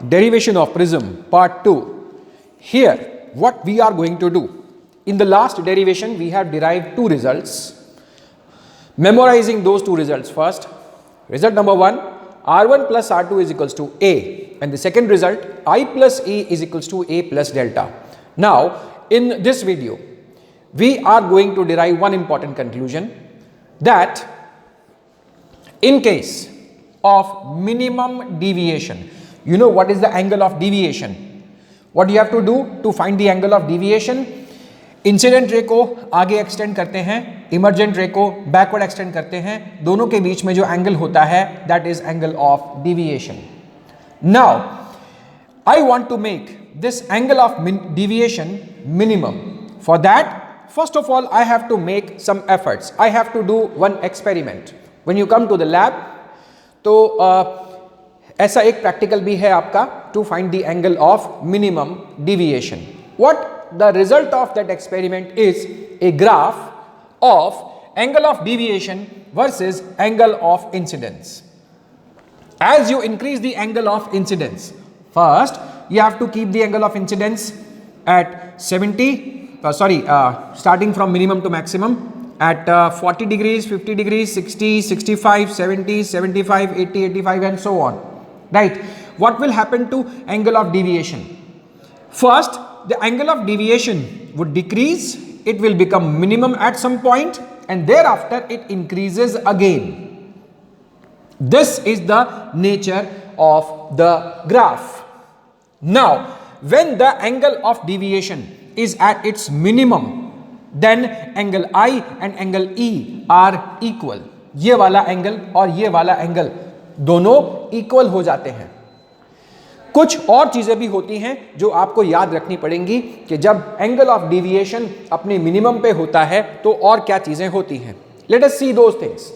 Derivation of prism, part 2. Here, what we are going to do. In the last derivation, we have derived two results. Memorizing those two results first. Result number 1, R1 plus R2 is equals to A. And the second result, I plus E is equals to A plus delta. Now, in this video, we are going to derive one important conclusion, that in case of minimum deviation, you know what is the angle of deviation? What you have to do to find the angle of deviation? Incident ray को आगे extend करते हैं, emergent रे को backward extend करते हैं, दोनों के बीच में जो एंगल होता है that is angle of deviation. Now I want to make this angle of deviation minimum. For that, first of all, I have to make some efforts. I have to do one experiment. When you come to the lab, तो ऐसा एक practical भी है आपका, to find the angle of minimum deviation. What the result of that experiment is a graph of angle of deviation versus angle of incidence. As you increase the angle of incidence, first you have to keep the angle of incidence at 70, starting from minimum to maximum at 40 degrees, 50 degrees, 60, 65, 70, 75, 80, 85 and so on. Right? What will happen to angle of deviation? First, the angle of deviation would decrease, it will become minimum at some point and thereafter it increases again. This is the nature of the graph. Now, when the angle of deviation is at its minimum, then angle I and angle E are equal. ये वाला angle और ये वाला angle दोनों equal हो जाते हैं. कुछ और चीजें भी होती हैं जो आपको याद रखनी पड़ेंगी कि जब एंगल ऑफ डेविएशन अपने मिनिमम पे होता है तो और क्या चीजें होती हैं. Let us see those things.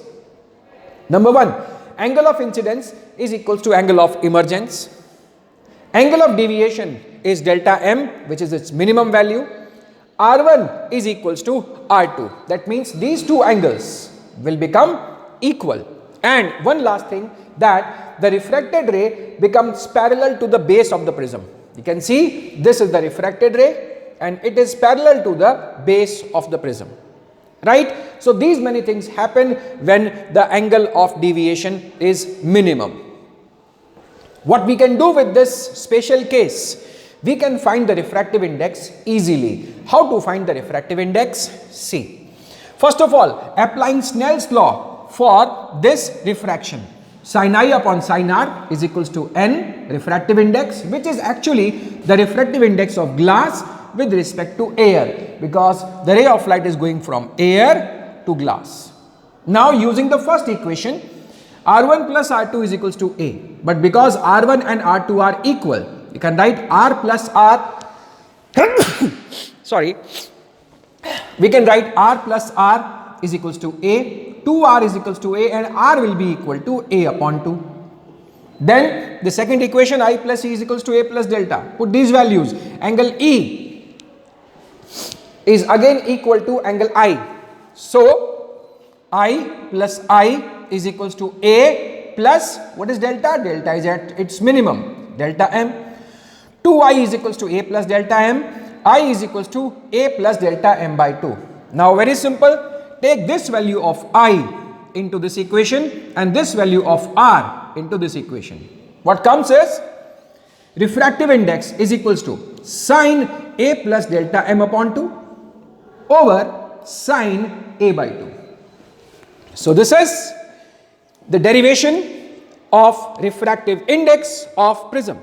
Number 1, angle of incidence is equals to angle of emergence. Angle of deviation is delta m, which is its minimum value. R1 is equals to R2. That means these two angles will become equal. And one last thing, that the refracted ray becomes parallel to the base of the prism. You can see this is the refracted ray and it is parallel to the base of the prism. Right? So these many things happen when the angle of deviation is minimum. What we can do with this special case, we can find the refractive index easily. How to find the refractive index? See. First of all, applying Snell's law for this refraction, sin I upon sin R is equals to n refractive index, which is actually the refractive index of glass with respect to air, because the ray of light is going from air to glass. Now, using the first equation, R1 plus R2 is equals to A, but because R1 and R2 are equal, you can write R plus R we can write R plus R is equals to A, 2R is equals to A and R will be equal to A upon 2. Then the second equation, I plus E is equals to A plus delta. Put these values. Angle E is again equal to angle I. So I plus I is equals to A plus, what is delta? Delta is at its minimum, delta M. 2I is equals to A plus delta M. I is equals to A plus delta M by 2. Now very simple, take this value of I into this equation and this value of R into this equation. What comes is refractive index is equals to sin A plus delta M upon 2 over sin A by 2. So this is the derivation of refractive index of prism.